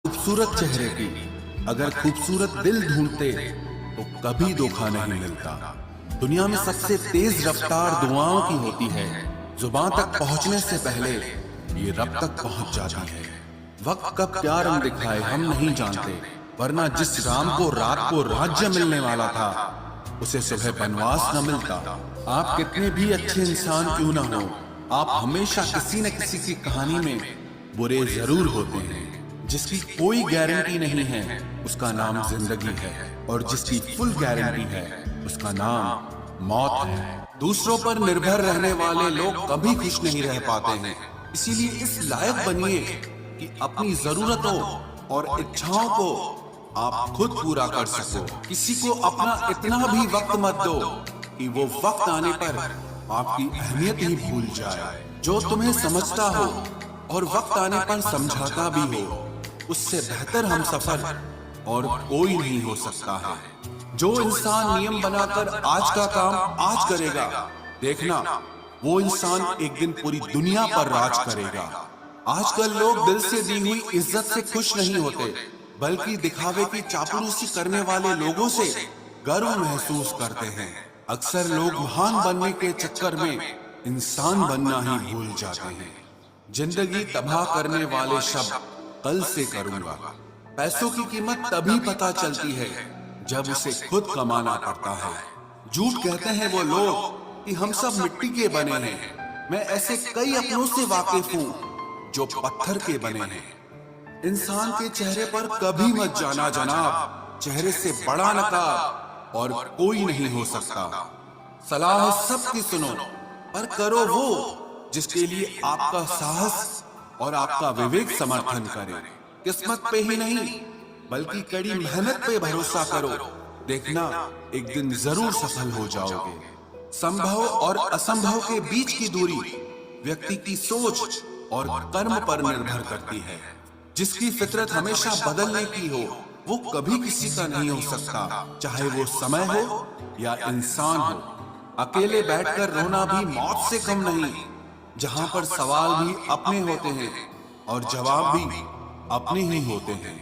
खूबसूरत चेहरे की अगर खूबसूरत दिल ढूंढते तो कभी धोखा नहीं मिलता। दुनिया में सबसे तेज रफ्तार दुआओं की होती है। जुबान तक पहुंचने से पहले ये रब तक पहुंच जाती है। वक्त कब क्या रंग दिखाए हम नहीं जानते, वरना जिस राम को रात को राज्य मिलने वाला था उसे सुबह बनवास न मिलता। आप कितने भी अच्छे इंसान क्यों ना हो, आप हमेशा किसी न किसी की कहानी में बुरे जरूर होते हैं। जिसकी कोई गारंटी नहीं है उसका नाम जिंदगी है, और जिसकी फुल गारंटी है उसका नाम मौत है। दूसरों पर निर्भर रहने वाले लोग कभी खुश नहीं रह पाते हैं। इसीलिए इस लायक बनिए कि अपनी जरूरतों और इच्छाओं को आप खुद पूरा कर सको। किसी को अपना इतना भी वक्त मत दो कि वो वक्त आने पर आपकी अहमियत ही भूल जाए। जो तुम्हें समझता हो और वक्त आने पर समझाता भी हो, उससे बेहतर हम सफर और कोई नहीं हो सकता है। जो इंसान नियम बनाकर आज का काम आज करेगा, देखना वो इंसान एक दिन पूरी दुनिया पर राज करेगा। आजकल लोग दिल से दी हुई इज्जत से खुश नहीं होते, बल्कि दिखावे की चापलूसी करने वाले लोगों से गर्व महसूस करते हैं। अक्सर लोग महान बनने के चक्कर में इंसान बनना ही भूल जाते हैं। जिंदगी तबाह करने वाले शब्द कल से करूंगा। पैसों की कीमत तभी पता चलती है जब उसे खुद कमाना पड़ता है। झूठ कहते हैं वो लोग कि हम सब मिट्टी के बने हैं। मैं ऐसे कई अपनों से वाकिफ हूँ जो पत्थर के बने हैं। इंसान के चेहरे पर कभी मत जाना जनाब, चेहरे से बड़ा नकाब और कोई नहीं हो सकता। सलाह सबकी सुनो, पर करो वो जिसके लिए आपका साहस और आपका विवेक समर्थन करे। किस्मत पे ही नहीं बल्कि कड़ी मेहनत पे भरोसा करो, देखना एक दिन जरूर सफल हो जाओगे। संभव और असंभव के बीच की दूरी व्यक्ति की सोच और कर्म पर निर्भर करती है। जिसकी फितरत हमेशा बदलने की हो वो कभी किसी का नहीं हो सकता, चाहे वो समय हो या इंसान हो। अकेले बैठकर रोना भी मौत से कम नहीं, जहां पर सवाल भी अपने होते हैं और जवाब भी अपने ही होते हैं।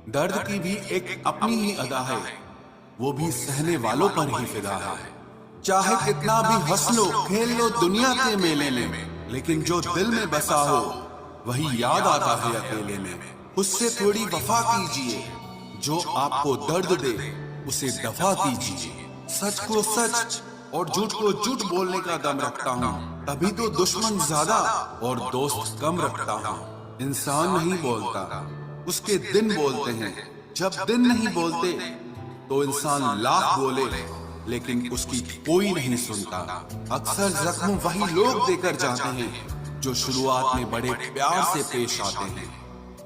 दर्द की भी एक अपनी ही अदा है, वो भी सहने वालों पर ही फिदा है। चाहे कितना भी हंस लो खेल लो दुनिया के मेले में, लेकिन जो दिल में बसा हो वही याद आता है अकेले में। उससे थोड़ी वफा कीजिए, जो आपको दर्द दे उसे दफा कीजिए। सच को सच और झूठ को झूठ बोलने का दम रखता हूँ, तभी तो दुश्मन ज्यादा और दोस्त कम रखता हूँ। इंसान नहीं बोलता, उसके दिन बोलते हैं। जब दिन नहीं बोलते तो इंसान लाख बोले लेकिन उसकी कोई नहीं सुनता। अक्सर जख्म वही लोग देकर जाते हैं जो शुरुआत में बड़े प्यार से पेश आते हैं।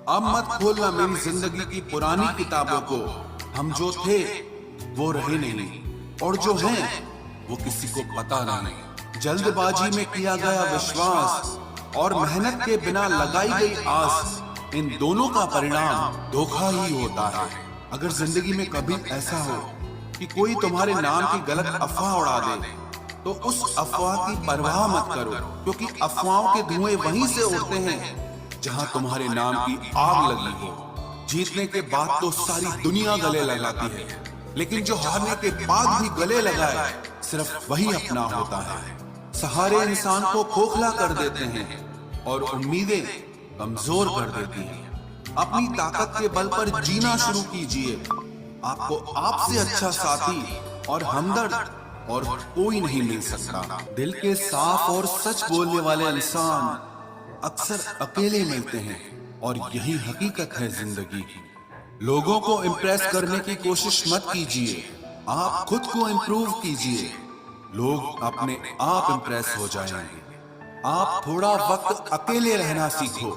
अब मत खोलना मेरी जिंदगी की पुरानी किताबों को। हम जो थे वो रहे नहीं, और जो हैं वो किसी को पता नहीं। जल्दबाजी में किया गया विश्वास और मेहनत के बिना लगाई गई आस, इन दोनों का परिणाम धोखा ही होता है। अगर जिंदगी में कभी ऐसा हो कि कोई तुम्हारे नाम की गलत अफवाह उड़ा दे, तो उस अफवाह की परवाह मत करो, क्योंकि अफवाहों के धुएं वहीं से उड़ते हैं जहां तुम्हारे नाम की आग लगी हो। जीतने के बाद तो सारी दुनिया गले लगाती है, लेकिन जो हारने के बाद भी गले लगाए सिर्फ वही अपना होता है। सहारे इंसान को खोखला कर देते हैं और उम्मीदें कमजोर कर देती हैं। अपनी ताकत के बल पर जीना शुरू कीजिए। आपको आपसे अच्छा साथी और हमदर्द और कोई नहीं मिल सकता। दिल के साफ और सच बोलने वाले इंसान अक्सर अकेले मिलते हैं, और यही हकीकत है जिंदगी की। लोगों को इम्प्रेस करने की कोशिश मत कीजिए, आप खुद को इम्प्रूव कीजिए। लोग अपने आप इम्प्रेस हो जाएंगे। आप थोड़ा वक्त अकेले रहना सीखो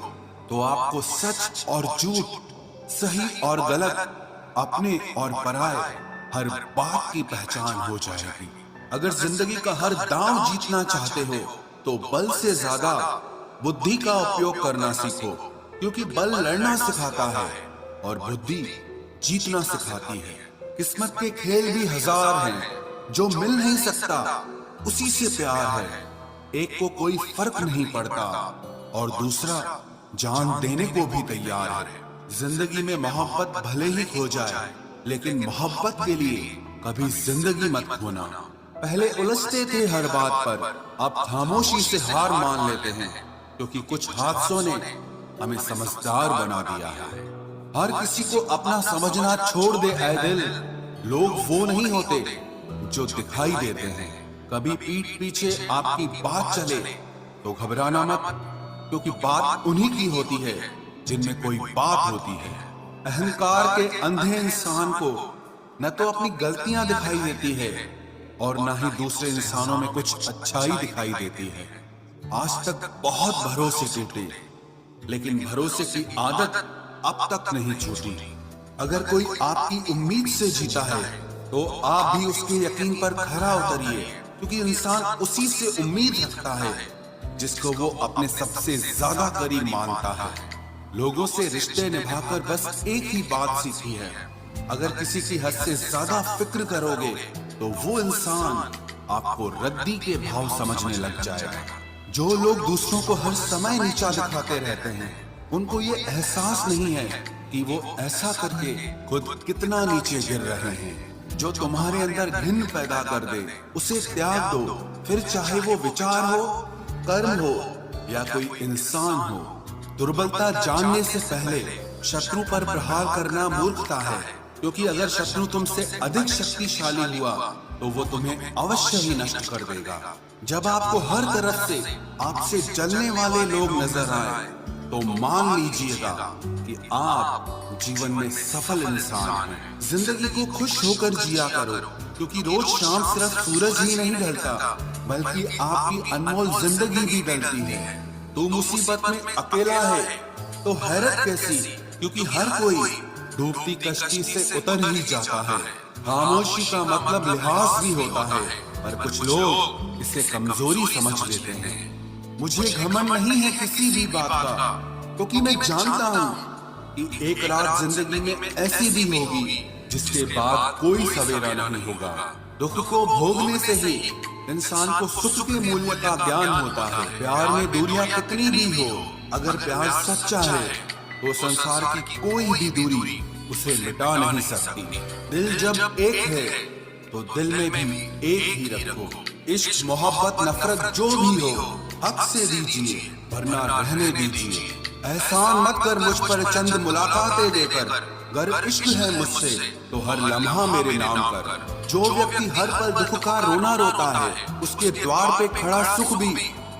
तो आपको सच और झूठ, सही और गलत, अपने और पराये हर बात की पहचान हो जाएगी। अगर जिंदगी का हर दांव जीतना चाहते हो तो बल से ज्यादा बुद्धि का उपयोग करना सीखो, क्योंकि बल लड़ना सिखाता है और बुद्धि जीतना सिखाती है। किस्मत के खेल भी हजार हैं, जो मिल नहीं सकता उसी से प्यार है। एक को कोई फर्क नहीं पड़ता और दूसरा जान देने को भी तैयार है। जिंदगी में मोहब्बत भले ही खो जाए, लेकिन मोहब्बत के लिए कभी जिंदगी मत खोना। पहले उलझते थे हर बात पर, अब खामोशी से हार मान लेते हैं, क्योंकि कुछ हादसों ने हमें समझदार बना दिया है। हर किसी को अपना समझना छोड़ दे ऐ दिल। लोग वो नहीं होते जो दिखाई देते हैं। कभी पीठ पीछे आपकी बात चले तो घबराना मत, क्योंकि बात उन्हीं की होती है जिनमें कोई बात होती है। अहंकार के अंधे इंसान को न तो अपनी गलतियां दिखाई देती है और न ही दूसरे इंसानों में कुछ अच्छाई दिखाई देती है। आज तक बहुत भरोसे टूटे, लेकिन भरोसे की आदत अब तक नहीं छूटी। अगर कोई आपकी उम्मीद से जीता है तो आप भी उसके यकीन पर खरा उतरिए, क्योंकि इंसान उसी से उम्मीद रखता है जिसको वो अपने सबसे ज्यादा करीब मानता है। लोगों से रिश्ते निभाकर बस एक ही बात सीखी है, अगर किसी की हद से ज्यादा फिक्र करोगे तो वो इंसान आपको रद्दी के भाव समझने लग जाएगा। जो लोग दूसरों को हर समय नीचा दिखाते रहते हैं, उनको ये एहसास नहीं है कि वो ऐसा करके खुद कितना नीचे गिर रहे हैं। जो तुम्हारे अंदर घिन पैदा कर दे उसे त्याग दो, फिर चाहे वो विचार हो, कर्म हो या कोई इंसान हो। दुर्बलता जानने से पहले शत्रु पर प्रहार करना मूर्खता है, क्योंकि अगर शत्रु तुमसे अधिक शक्तिशाली हुआ तो वो तुम्हें अवश्य ही नष्ट कर देगा। जब आपको हर तरफ से आपसे जलने वाले लोग नजर आए तो मान लीजिएगा कि आप जीवन में सफल इंसान हैं। जिंदगी को खुश होकर जिया करो, क्योंकि रोज शाम सिर्फ सूरज ही नहीं ढलता, बल्कि आपकी अनमोल जिंदगी भी ढलती है। तू मुसीबत में अकेला है तो हैरत कैसी, क्योंकि हर कोई डूबती कश्ती से उतर ही जाता है। खामोशी का मतलब लिहाज भी होता है, पर कुछ लोग इसे कमजोरी समझ लेते हैं। मुझे घमंड नहीं है किसी भी बात का, क्योंकि मैं जानता हूँ कि एक रात जिंदगी में ऐसी भी होगी जिसके बाद कोई सवेरा नहीं होगा। दुख को भोगने से ही इंसान को सुख के मूल्य का ज्ञान होता है। प्यार में दूरियां कितनी भी हो, अगर प्यार सच्चा है तो संसार की कोई भी दूरी उसे मिटा नहीं सकती। दिल जब एक है तो दिल में भी एक ही रखो। इश्क मोहब्बत नफरत जो भी हो हक से दीजिए, वरना रहने दीजिए। एहसान मत कर मुझ पर चंद मुलाकातें देकर, अगर इश्क है मुझसे तो हर लम्हा मेरे नाम कर। जो व्यक्ति हर पल दुख का रोना रोता है, उसके द्वार पे खड़ा सुख भी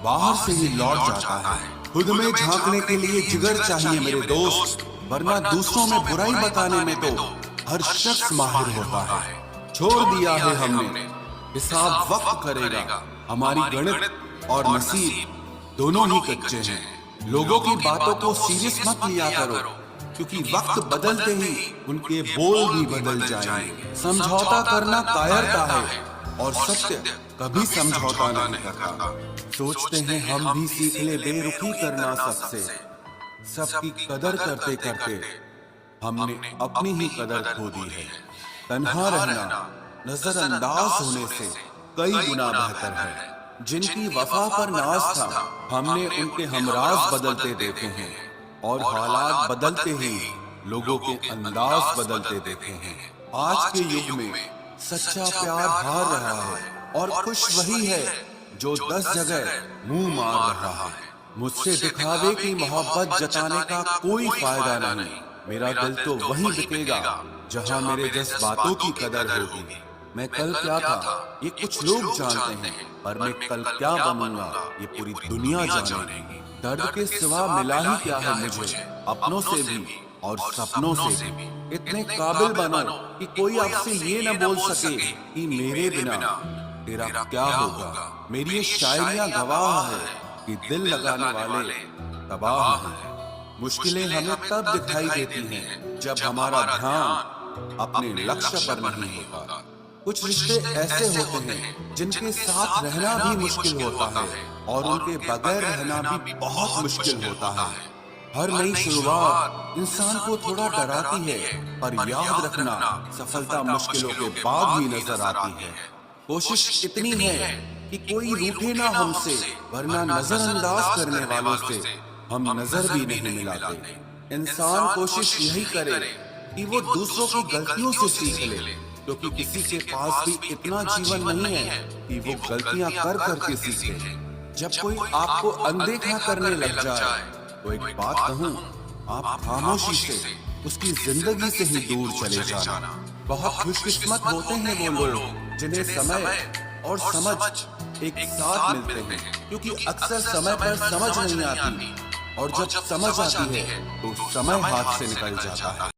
बाहर से ही लौट जाता है। खुद में झांकने के लिए जिगर चाहिए मेरे दोस्त, वरना दूसरों में बुराई बताने में तो हर शख्स माहिर होता है। छोड़ दिया है हमने, हिसाब वक्त करेगा। हमारी गणित और नसीब दोनों ही कच्चे हैं। लोगों की बातों को सीरियस मत लिया करो, क्योंकि वक्त बदलते ही उनके बोल भी बदल जाएंगे। समझौता करना कायरता है और सत्य कभी समझौता नहीं करता। सोचते हैं हम भी सीख ले बेरुखी करना सबसे, सबकी कदर करते करते हमने अपनी ही कदर खो दी है। तन्हा रहना नजरअंदाज होने से कई गुना बेहतर है। जिनकी वफा पर नाज था, हमने उनके हमराज बदलते देखे हैं, और हालात बदलते ही लोगों के अंदाज बदलते देखे हैं। आज के युग में सच्चा प्यार हार रहा है, और खुश वही है जो 10 जगह मुंह मार रहा है। मुझसे दिखावे की मोहब्बत जताने का कोई फायदा नहीं। मेरा दिल तो वहीं बिकेगा जहां मेरे जज्बातों की कदर होगी। मैं कल क्या था ये कुछ लोग जानते हैं, पर मैं कल क्या बनूंगा ये पूरी दुनिया जानेगी। दर्द के सिवा मिला ही क्या है मुझे, अपनों से भी और सपनों से भी। इतने काबिल बनो कि कोई आपसे ये न बोल सके कि मेरे बिना तेरा क्या होगा। मेरी ये शायरियां गवाह है कि दिल लगाने वाले तबाह हैं। मुश्किलें हमें तब दिखाई देती हैं जब हमारा ध्यान अपने लक्ष्य पर नहीं होता। कुछ रिश्ते ऐसे होते हैं जिनके साथ रहना भी मुश्किल होता है, और उनके बगैर रहना भी बहुत मुश्किल होता है। हर नई शुरुआत इंसान को थोड़ा डराती है, पर याद रखना सफलता मुश्किलों के बाद ही नजर आती है। कोशिश इतनी है कि कोई रूठे ना हमसे, वरना नजरअंदाज करने वालों से हम नजर भी नहीं मिलाते। इंसान कोशिश यही करे कि वो दूसरों की गलतियों से सीख ले, क्योंकि किसी के पास भी इतना जीवन नहीं है कि वो गलतियां कर करके सीखे। जब कोई आपको अनदेखा करने लग जाए तो एक बात कहूँ, आप खामोशी से उसकी जिंदगी से ही दूर चले जाना। बहुत खुशकिस्मत होते हैं वो लोग जिन्हें समय और समझ एक साथ मिलते हैं, क्योंकि अक्सर समय पर समझ नहीं आती और जब समझ आती है तो समय हाथ से निकल जाता है।